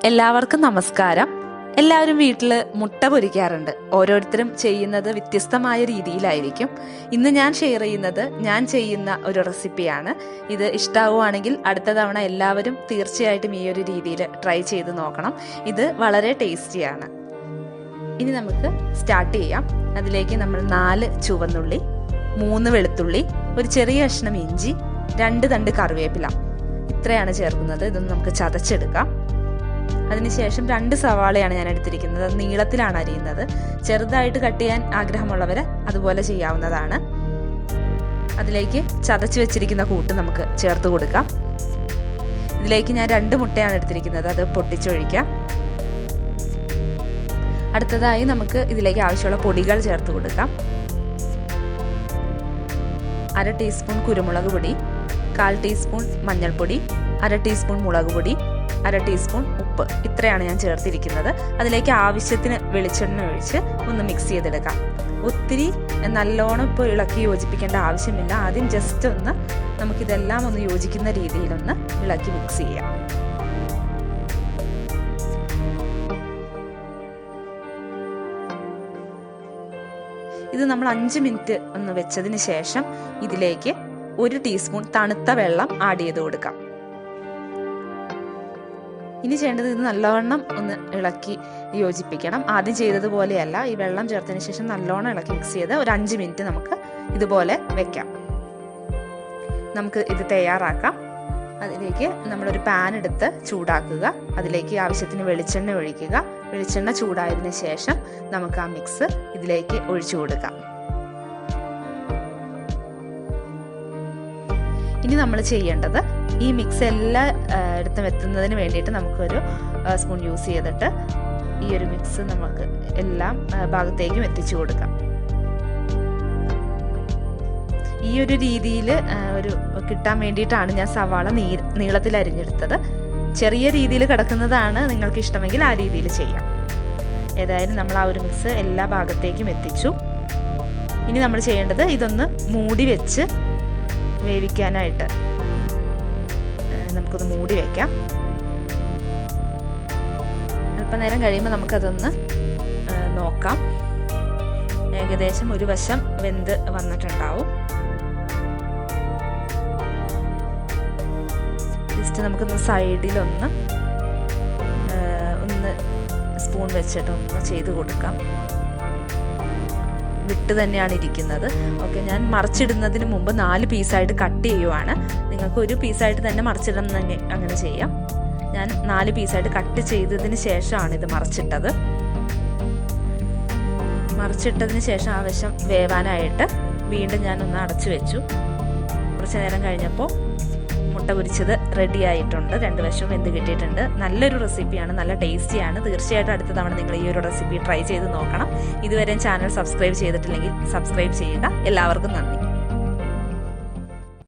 എല്ലാവർക്കും നമസ്കാരം. എല്ലാവരും വീട്ടിൽ മുട്ട പൊരിക്കാറുണ്ട്. ഓരോരുത്തരും ചെയ്യുന്നത് വ്യത്യസ്തമായ രീതിയിലായിരിക്കും. ഇന്ന് ഞാൻ ഷെയർ ചെയ്യുന്നത് ഞാൻ ചെയ്യുന്ന ഒരു റെസിപ്പിയാണ്. ഇത് ഇഷ്ടാവുകയാണെങ്കിൽ അടുത്ത തവണ എല്ലാവരും തീർച്ചയായിട്ടും ഈ ഒരു രീതിയിൽ ട്രൈ ചെയ്ത് നോക്കണം. ഇത് വളരെ ടേസ്റ്റിയാണ്. ഇനി നമുക്ക് സ്റ്റാർട്ട് ചെയ്യാം. അതിലേക്ക് നമ്മൾ 4 ചുവന്നുള്ളി, 3 വെളുത്തുള്ളി, ഒരു ചെറിയ കഷ്ണം ഇഞ്ചി, 2 തണ്ട് കറിവേപ്പില, ഇത്രയാണ് ചേർക്കുന്നത്. ഇതൊന്ന് നമുക്ക് ചതച്ചെടുക്കാം. അതിനുശേഷം 2 സവാളയാണ് ഞാൻ എടുത്തിരിക്കുന്നത്. അത് നീളത്തിലാണ് അരിയുന്നത്. ചെറുതായിട്ട് കട്ട് ചെയ്യാൻ ആഗ്രഹമുള്ളവരെ അതുപോലെ ചെയ്യാവുന്നതാണ്. അതിലേക്ക് ചതച്ച് വെച്ചിരിക്കുന്ന കൂട്ട് നമുക്ക് ചേർത്ത് കൊടുക്കാം. ഇതിലേക്ക് ഞാൻ 2 മുട്ടയാണ് എടുത്തിരിക്കുന്നത്. അത് പൊട്ടിച്ചൊഴിക്കാം. അടുത്തതായി നമുക്ക് ഇതിലേക്ക് ആവശ്യമുള്ള പൊടികൾ ചേർത്ത് കൊടുക്കാം. 1/2 ടീസ്പൂൺ കുരുമുളക് പൊടി, 1/4 ടീസ്പൂൺ മഞ്ഞൾപ്പൊടി, 1/2 ടീസ്പൂൺ മുളക് പൊടി, 1/2 ടീസ്പൂൺ ഉപ്പ്, ഇത്രയാണ് ഞാൻ ചേർത്തിരിക്കുന്നത്. അതിലേക്ക് ആവശ്യത്തിന് വെളിച്ചെണ്ണ ഒഴിച്ച് ഒന്ന് മിക്സ് ചെയ്തെടുക്കാം. ഒത്തിരി നല്ലോണം ഇപ്പോൾ ഇളക്കി യോജിപ്പിക്കേണ്ട ആവശ്യമില്ല. ആദ്യം ജസ്റ്റ് ഒന്ന് നമുക്കിതെല്ലാം ഒന്ന് യോജിക്കുന്ന രീതിയിലൊന്ന് ഇളക്കി മിക്സ് ചെയ്യാം. ഇത് നമ്മൾ 5 മിനിറ്റ് ഒന്ന് വെച്ചതിന് ശേഷം ഇതിലേക്ക് 1 ടീസ്പൂൺ തണുത്ത വെള്ളം ആഡ് ചെയ്ത് കൊടുക്കാം. ഇനി ചെയ്യേണ്ടത് ഇത് നല്ലവണ്ണം ഒന്ന് ഇളക്കി യോജിപ്പിക്കണം. ആദ്യം ചെയ്തതുപോലെയല്ല. ഈ വെള്ളം ചേർത്തതിന് ശേഷം നല്ലോണം ഇളക്കി മിക്സ് ചെയ്ത് ഒരു 5 മിനിറ്റ് നമുക്ക് ഇതുപോലെ വെക്കാം. നമുക്ക് ഇത് തയ്യാറാക്കാം. അതിലേക്ക് നമ്മളൊരു പാൻ എടുത്ത് ചൂടാക്കുക. അതിലേക്ക് ആവശ്യത്തിന് വെളിച്ചെണ്ണ ഒഴിക്കുക. വെളിച്ചെണ്ണ ചൂടായതിനു ശേഷം നമുക്ക് ആ മിക്സ് ഇതിലേക്ക് ഒഴിച്ചു കൊടുക്കാം. ഇനി നമ്മൾ ചെയ്യേണ്ടത് ഈ മിക്സ് എല്ലാ ഇടത്തും എത്തുന്നതിന് വേണ്ടിയിട്ട് നമുക്കൊരു സ്പൂൺ യൂസ് ചെയ്തിട്ട് ഈ ഒരു മിക്സ് നമുക്ക് എല്ലാ ഭാഗത്തേക്കും എത്തിച്ചു കൊടുക്കാം. ഈ ഒരു രീതിയിൽ ഒരു കിട്ടാൻ വേണ്ടിയിട്ടാണ് ഞാൻ സവാള നീളത്തിൽ അരിഞ്ഞെടുത്തത്. ചെറിയ രീതിയിൽ കിടക്കുന്നതാണ് നിങ്ങൾക്ക് ഇഷ്ടമെങ്കിൽ ആ രീതിയിൽ ചെയ്യാം. ഏതായാലും നമ്മൾ ആ ഒരു മിക്സ് എല്ലാ ഭാഗത്തേക്കും എത്തിച്ചു. ഇനി നമ്മൾ ചെയ്യേണ്ടത് ഇതൊന്ന് മൂടി വെച്ച് വേവിക്കാനായിട്ട് നമുക്കൊന്ന് മൂടി വയ്ക്കാം. അല്പനേരം കഴിയുമ്പോൾ നമുക്കതൊന്ന് നോക്കാം. ഏകദേശം ഒരു വശം വെന്ത് വന്നിട്ടുണ്ടാവും. ജസ്റ്റ് നമുക്കൊന്ന് സൈഡിലൊന്ന് സ്പൂൺ വെച്ചിട്ടൊന്ന് ചെയ്ത് കൊടുക്കാം. വിട്ട് തന്നെയാണ് ഇരിക്കുന്നത്. ഓക്കെ, ഞാൻ മറിച്ചിടുന്നതിന് മുമ്പ് 4 പീസായിട്ട് കട്ട് ചെയ്യുവാണ്. നിങ്ങൾക്ക് 1 പീസായിട്ട് തന്നെ മറിച്ചിടുന്ന അങ്ങനെ ചെയ്യാം. ഞാൻ 4 പീസായിട്ട് കട്ട് ചെയ്തതിന് ശേഷമാണ് ഇത് മറിച്ചിട്ടത്. മറിച്ചിട്ടതിന് ശേഷം ആ വശം വേവാനായിട്ട് വീണ്ടും ഞാനൊന്ന് അടച്ചു വെച്ചു. കുറച്ച് നേരം കഴിഞ്ഞപ്പോൾ മുട്ട പൊരിച്ചത് റെഡി ആയിട്ടുണ്ട്. 2 വശവും വെന്ത് കിട്ടിയിട്ടുണ്ട്. നല്ലൊരു റെസിപ്പിയാണ്, നല്ല ടേസ്റ്റിയാണ്. തീർച്ചയായിട്ടും അടുത്ത തവണ നിങ്ങൾ ഈ ഒരു റെസിപ്പി ട്രൈ ചെയ്ത് നോക്കണം. ഇതുവരെ ചാനൽ സബ്സ്ക്രൈബ് ചെയ്തിട്ടില്ലെങ്കിൽ സബ്സ്ക്രൈബ് ചെയ്യുക. എല്ലാവർക്കും നന്ദി.